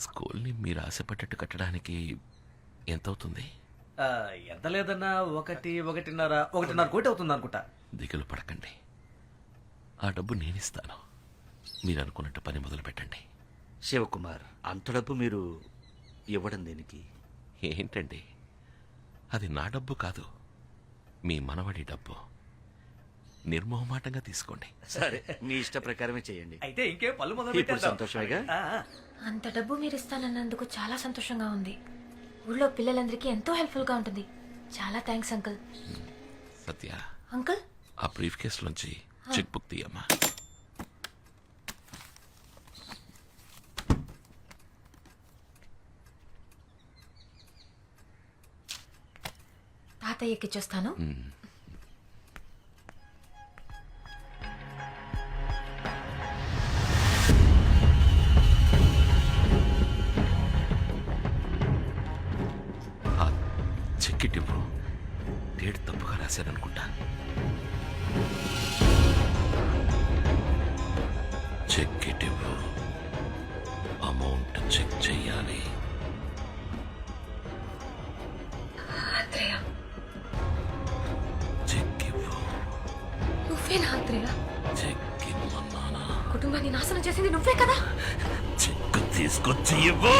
స్కూల్ని మీరు ఆశపడ్డట్టు కట్టడానికి ఎంత అవుతుంది? ఎంత లేదన్నా ఒకటిన్నర కోటి అవుతుంది అనుకుంటా. దిగులు పడకండి, ఆ డబ్బు నేనిస్తాను. మీరు అనుకున్నట్టు పని మొదలు పెట్టండి. శివకుమార్, అంత డబ్బు మీరు ఇవ్వడం దేనికి? ఏంటండి, అది నా డబ్బు కాదు, మీ మనవడి డబ్బు. నిర్మోహమాటంగా తీసుకోండి. సరే, మీ ఇష్ట ప్రకారమే చేయండి. అయితే ఇంకేం పళ్ళు మొదలు ఇప్పుడు పెట్టేద్దాం. సంతోషమేగా? అంత డబ్బు మీరు ఇస్తానన్నందుకు చాలా సంతోషంగా ఉంది. ఊళ్ళో పిల్లలందరికీ ఎంతో హెల్ప్ఫుల్గా ఉంటుంది. చాలా థ్యాంక్స్ అంకుల్. సత్య, అంకుల్, ఆ బ్రీఫ్ కేసులోంచి చెక్ బుక్ తీయమ్మా. తాతయ్యకి ఇచ్చొస్తాను. ఆ చెక్ ఇవ్వు. డేట్ తప్పుగా రాశారనుకుంటా. చెక్ ఇవ్వు. అమౌంట్ చెక్ చెయ్యాలి. ఆత్రేయ, చెక్ ఇవ్వు. నువ్వేనా ఆత్రేయ? చెక్ ఇవ్వన్నానా? కుటుంబాన్ని నాశనం చేసింది నువ్వే కదా? చెక్ తీసుకొచ్చి ఇవ్వు.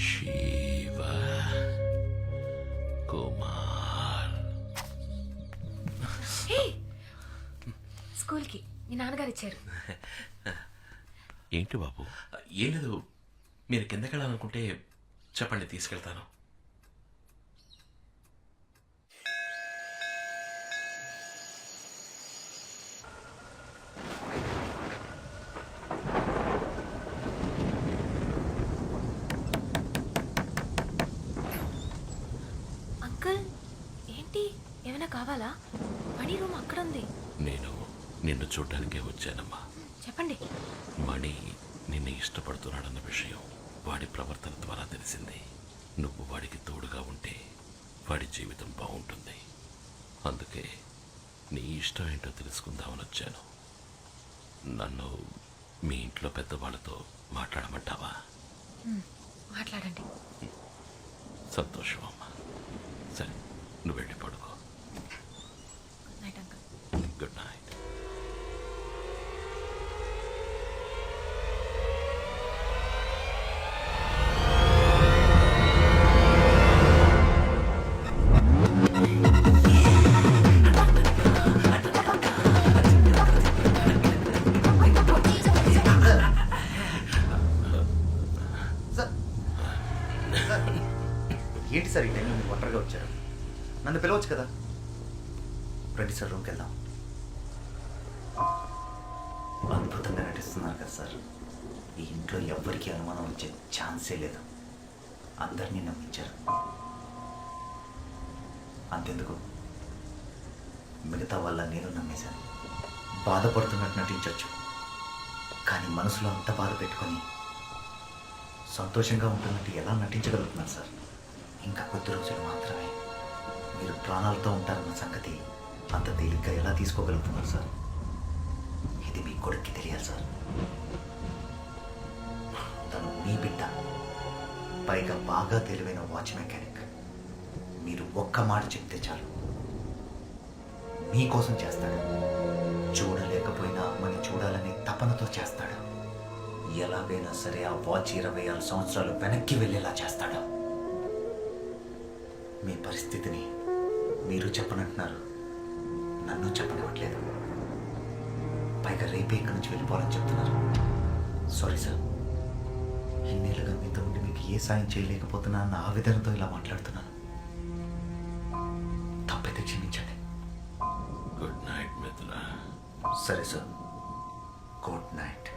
శివ కుమార్. స్కూల్కి మీ నాన్నగారు ఇచ్చారు. ఏంటి బాబు? ఏం లేదు, మీరు కిందకి వెళ్ళాలనుకుంటే చెప్పండి, తీసుకెళ్తాను. అంకుల్, ఏంటి ఏమైనా కావాలా? మణి రూమ్ అక్కడ ఉంది. నేను నిన్ను చూడ్డానికే వచ్చానమ్మా. చెప్పండి. మణి నిన్ను ఇష్టపడుతున్నాడన్న విషయం వాడి ప్రవర్తన ద్వారా తెలిసింది. నువ్వు వాడికి తోడుగా ఉంటే వాడి జీవితం బాగుంటుంది. అందుకే నీ ఇష్టం ఏంటో తెలుసుకుందామని వచ్చాను. నన్ను మీ ఇంట్లో పెద్దవాళ్ళతో మాట్లాడమంటావా? మాట్లాడండి. సంతోషం అమ్మా. సరే, నువ్వు వెళ్ళి పడుకో. Good night uncle. Good night. ఏంటి సార్ ఈ టైంలో మీరు ఒంటరిగా వచ్చారు? నన్ను పిలవచ్చు కదా. రండి సార్, రూమ్కి వెళ్దాం. అద్భుతంగా నటిస్తున్నారు కదా సార్. ఈ ఇంట్లో ఎవ్వరికీ అనుమానం వచ్చే ఛాన్సే లేదు. అందరినీ నమ్మించారు. అంతెందుకు, మిగతా వాళ్ళ నేను నమ్మేశాను. బాధపడుతున్నట్టు నటించవచ్చు, కానీ మనసులో అంత బాధ పెట్టుకొని సంతోషంగా ఉంటున్నట్టు ఎలా నటించగలుగుతున్నారు సార్? ఇంకా కొద్ది రోజులు మాత్రమే. మీరు ప్రాణాలతో ఉంటారన్న సంగతి అంత తేలిగ్గా ఎలా తీసుకోగలుగుతున్నారు సార్? ఇది మీ కొడుక్కి తెలియాలి సార్. పైగా బాగా తెలివైన వాచ్ మెకానిక్. మీరు ఒక్క మాట చెప్తే చాలు, మీకోసం చేస్తాడు. చూడలేకపోయినా అమ్మని చూడాలని తపనతో చేస్తాడు. ఎలాగైనా సరే ఆ వాచ్ 26 సంవత్సరాలు వెనక్కి వెళ్ళేలా చేస్తాడు. మీ పరిస్థితిని మీరు చెప్పనంటున్నారు, నన్ను చెప్పనివ్వట్లేదు. పైగా రేపే ఇక్కడి నుంచి వెళ్ళిపోవాలని చెప్తున్నారు. సారీ సార్, ఇన్నేళ్ళుగా మీతో ఉండి మీకు ఏ సాయం చేయలేకపోతున్నా అన్న ఆవేదనతో ఇలా మాట్లాడుతున్నాను. తప్పైతే క్షమించండి. గుడ్ నైట్ మిత్ర. సరే సార్, గుడ్ నైట్.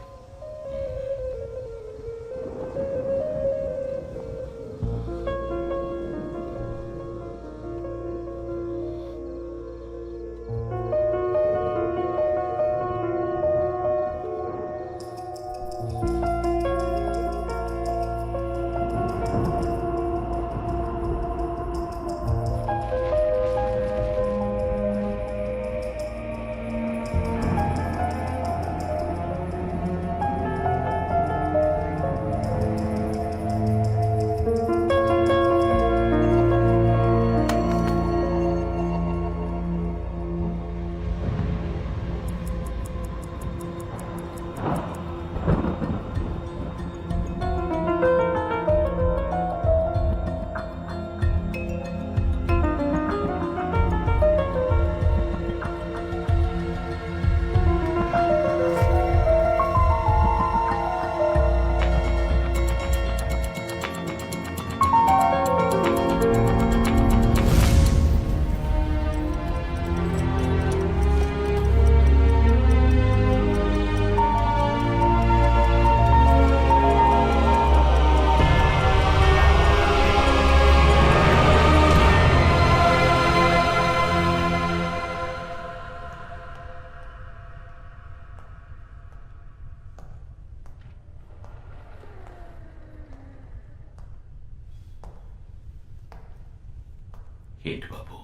ఏంటి బాబు?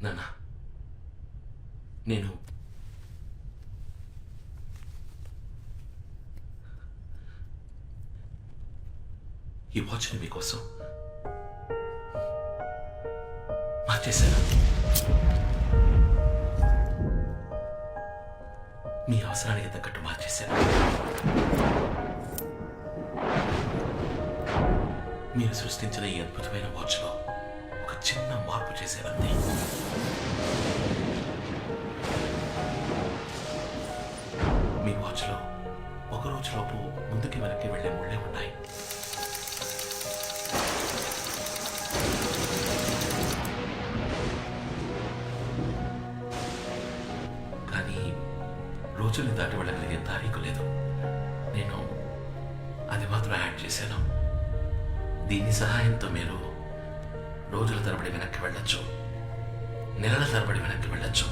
నాన్న, నేను ఈ వాచ్ని మీకోసం మార్చేశాను. మీ అవసరానికి తగ్గట్టు మార్చేశాను. మీరు సృష్టించిన ఈ అద్భుతమైన వాచ్లో ఒక చిన్న మార్పు చేసేవంతే. మీ వాచ్లో ఒక రోజులోపు ముందుకి వెనక్కి వెళ్లే ముళ్ళే ఉన్నాయి. కానీ రోజుల్ని దాటి వెళ్ళగలిగే తారీఖు లేదు. నేను అది మాత్రం యాడ్ చేశాను. దీని సహాయంతో మీరు రోజుల తరబడి వెనక్కి వెళ్ళొచ్చు, నెలల తరబడి వెనక్కి వెళ్ళొచ్చు,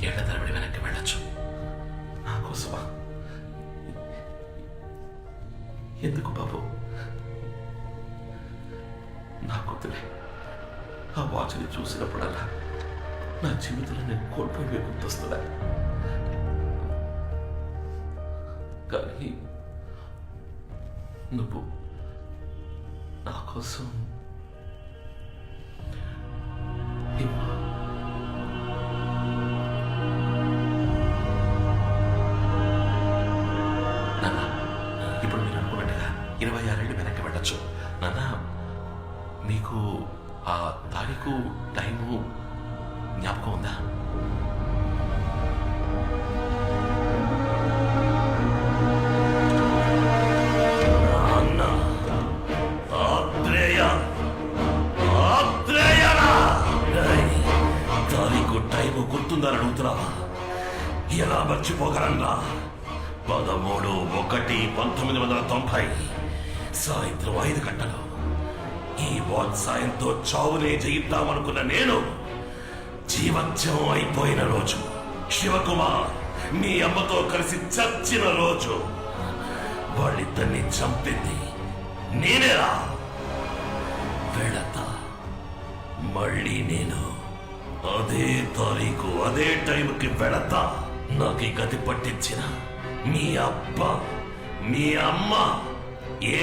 ఏళ్ల తరబడి వెనక్కి వెళ్ళొచ్చు. నా కోసమా? ఎందుకు బాబు? నా కూతురే ఆ వాచ్ని చూసినప్పుడల్లా నా జీవితంలో నేను కోల్పోయి గుర్తొస్తున్నా. కానీ నువ్వు నా కోసం నాన్న, ఇప్పుడు మీరు అనుకున్నట్టుగా 26 ఏళ్ళు వెనక్కి వెళ్ళొచ్చు. నాన్న, మీకు ఆ తారీఖు టైము జ్ఞాపకం ఉందా? తారీఖు టైము గుర్తుందని అడుగుతున్నావా? ఎలా మర్చిపోగలన్నా? 13/1/1990 సాయంత్రం 5 గంటలు ఈ వాచ్ సాయంతో చావునే జయిద్దామనుకున్న నేను జీవత్యం అయిపోయిన రోజు, శివకుమార్ మీ అమ్మతో కలిసి చచ్చిన రోజు, వాళ్ళిద్దరిని చంపింది నేనేరా? వెళతా మళ్ళీ నేను అదే తారీఖు అదే టైంకి వెళతా. నాకు ఈ గతి పట్టించిన మీ అబ్బ మీ అమ్మ ఏ